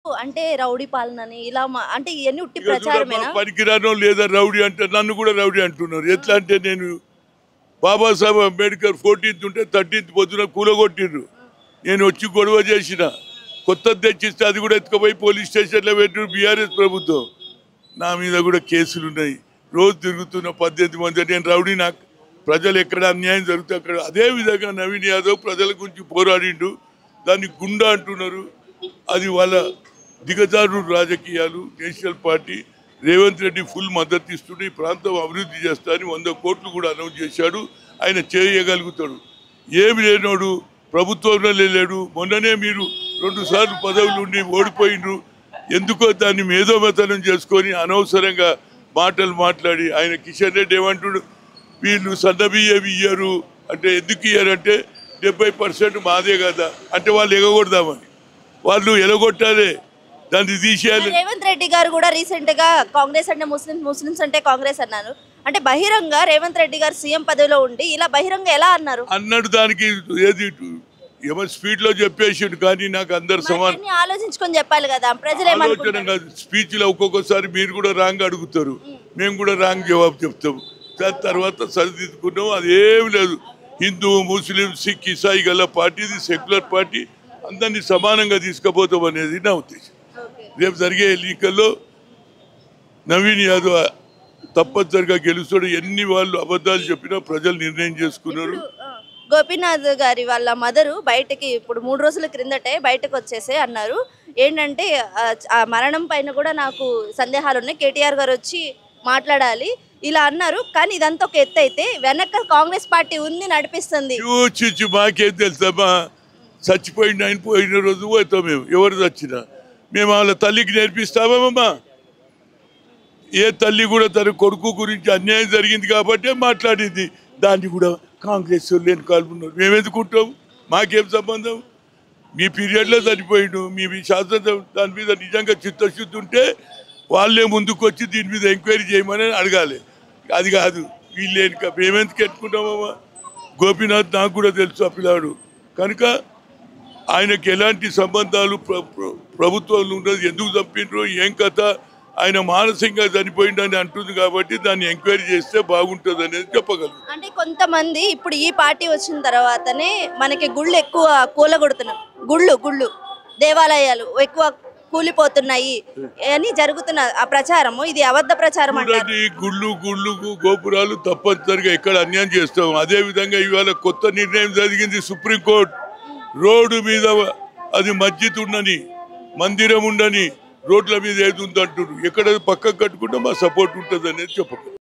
అంటే రౌడీ పాలనని ఇలా అంటే ఇవన్నీ ఉట్టి ప్రచారమేనా? పనికిరానో లేదా రౌడీ అంటే నన్ను కూడా రౌడీ అంటున్నారు. ఎట్లా అంటే నేను బాబాసాహెబ్ అంబేద్కర్ 14th ఉంటే 13th పొద్దున కూలగొట్టిర్రు. నేను వచ్చి గొడవ చేసిన, కొత్తది తెచ్చిస్తే అది కూడా ఎత్తుకుపోయి పోలీస్ స్టేషన్లో పెట్టిరు బీఆర్ఎస్ ప్రభుత్వం. నా మీద కూడా కేసులు ఉన్నాయి. రోజు తిరుగుతున్న 18 మంది. నేను రౌడీ, నాకు ప్రజలు ఎక్కడ అన్యాయం జరుగుతుంది అక్కడ. అదే విధంగా నవీన్ యాదవ్ ప్రజల గురించి పోరాడిండు. దాన్ని గుండా అంటున్నారు. అది వాళ్ళ దిగజారు రాజకీయాలు. National party Revanth Reddy full మద్దతు ఇస్తుంటే ఈ ప్రాంతం అభివృద్ధి చేస్తారని 100 కోట్లు కూడా అనౌన్స్ చేశాడు. ఆయన చేయగలుగుతాడు. ఏమి లేనోడు, ప్రభుత్వంలో లేడు. మొన్ననే మీరు 2 సార్లు పదవులు ఉండి ఓడిపోయినరు. ఎందుకో దాన్ని మేధోమతనం చేసుకొని అనవసరంగా మాటలు మాట్లాడి ఆయన కిషన్ రెడ్డి ఏమంటుడు, వీళ్ళు సన్నబియ్యం ఇయ్యరు అంటే ఎందుకు ఇయ్యారంటే 70% మాదే కదా అంటే వాళ్ళు ఎగగొడదామని. వాళ్ళు ఎలగొట్టాలి, దాన్ని తీసేయాలి. రేవంత్ రెడ్డి గారు కూడా రీసెంట్ గా కాంగ్రెస్ అంటే ముస్లిమ్స్ అంటే కాంగ్రెస్ అన్నారు. అంటే బహిరంగ రేవంత్ రెడ్డి గారు సీఎం పదవిలో ఉండి ఇలా బహిరంగ ఎలా అన్నారు? అన్నాడు. దానికి ఏది ఏమో స్పీడ్ లో చెప్పేసాడు. కానీ నాకు అందరు సమానం ఆలోచించుకొని చెప్పాలి కదా ప్రజలు. ఆలోచన కాదు. స్పీచ్ లో ఒక్కొక్కసారి మీరు కూడా రాంగ్ అడుగుతారు, మేము కూడా రాంగ్ జవాబు చెప్తాం. దాని తర్వాత సరిదిద్దుకున్నాం. అదేమి లేదు. హిందూ, ముస్లిం, సిక్, ఇసాయి గల పార్టీ, ఇది సెక్యులర్ పార్టీ. అందరినీ సమానంగా తీసుకుపోతాం అనేది నా ఉద్దేశం. రేపు జరిగే ఎన్నికల్లో నవీన్ యాదవ్ తప్పనిసరిగా గెలుస్తాడు. ఎన్ని వాళ్ళు అబద్ధాలు చెప్పినా ప్రజలు నిర్ణయం చేసుకున్నారు. గోపీనాథ్ గారి వాళ్ళ మదరు బయటకి ఇప్పుడు 3 రోజుల క్రిందటే బయటకు వచ్చేసే అన్నారు. ఏంటంటే ఆ మరణం పైన కూడా నాకు సందేహాలు ఉన్నాయి, కేటీఆర్ గారు వచ్చి మాట్లాడాలి ఇలా అన్నారు. కానీ ఇదంతా ఒక ఎత్తు అయితే వెనక కాంగ్రెస్ పార్టీ ఉంది, నడిపిస్తుంది. చూచి మాకేం తెలుసమ్మా, చచ్చిపోయింది ఆయన పోయిన రోజు పోతాం మేము. ఎవరు చచ్చినా మేము వాళ్ళ తల్లికి నేర్పిస్తామమ్మా. ఏ తల్లి కూడా తన కొడుకు గురించి అన్యాయం జరిగింది కాబట్టే మాట్లాడింది. దాన్ని కూడా కాంగ్రెస్ లేని కాల్పున్నారు. మేము ఎందుకుంటాం? మాకేం సంబంధం? మీ పీరియడ్లో చనిపోయిండు. మీ శాస్త్రం దాని మీద నిజంగా చిత్తశుద్ధి ఉంటే వాళ్ళే ముందుకు వచ్చి దీని మీద ఎంక్వైరీ చేయమని అడగాలి. అది కాదు. వీళ్ళేని మేమెందుకు ఎట్టుకుంటామమ్మా? గోపీనాథ్ నాకు కూడా తెలుసు ఆ పిల్లాడు. కనుక ఆయనకి ఎలాంటి సంబంధాలు ప్రభుత్వంలో ఉన్నది, ఎందుకు చంపినరో ఏం కథ, ఆయన మానసికంగా చనిపోయిందని అంటుంది కాబట్టి దాన్ని ఎంక్వైరీ చేస్తే బాగుంటుంది అనేది చెప్పగలరు. అంటే కొంతమంది ఇప్పుడు ఈ పార్టీ వచ్చిన తర్వాతనే మనకి గుళ్ళు ఎక్కువ కూలగొడుతున్నారు. గుళ్ళు దేవాలయాలు ఎక్కువ కూలిపోతున్నాయి అని జరుగుతున్న ఆ ప్రచారము, ఇది అబద్ధ ప్రచారం అంటారు. గుళ్ళు గోపురాలు తప్పనిసరిగా ఎక్కడ అన్యాయం చేస్తాం. అదే విధంగా ఇవాళ కొత్త నిర్ణయం జరిగింది సుప్రీంకోర్టు. రోడ్డు మీద అది మస్జిద్ ఉండని, మందిరం ఉండని, రోడ్ల మీద ఏది ఉందంటున్నారు. ఎక్కడ పక్కకు కట్టుకుంటే మా సపోర్ట్ ఉంటుంది అనేది చెప్పగలరు.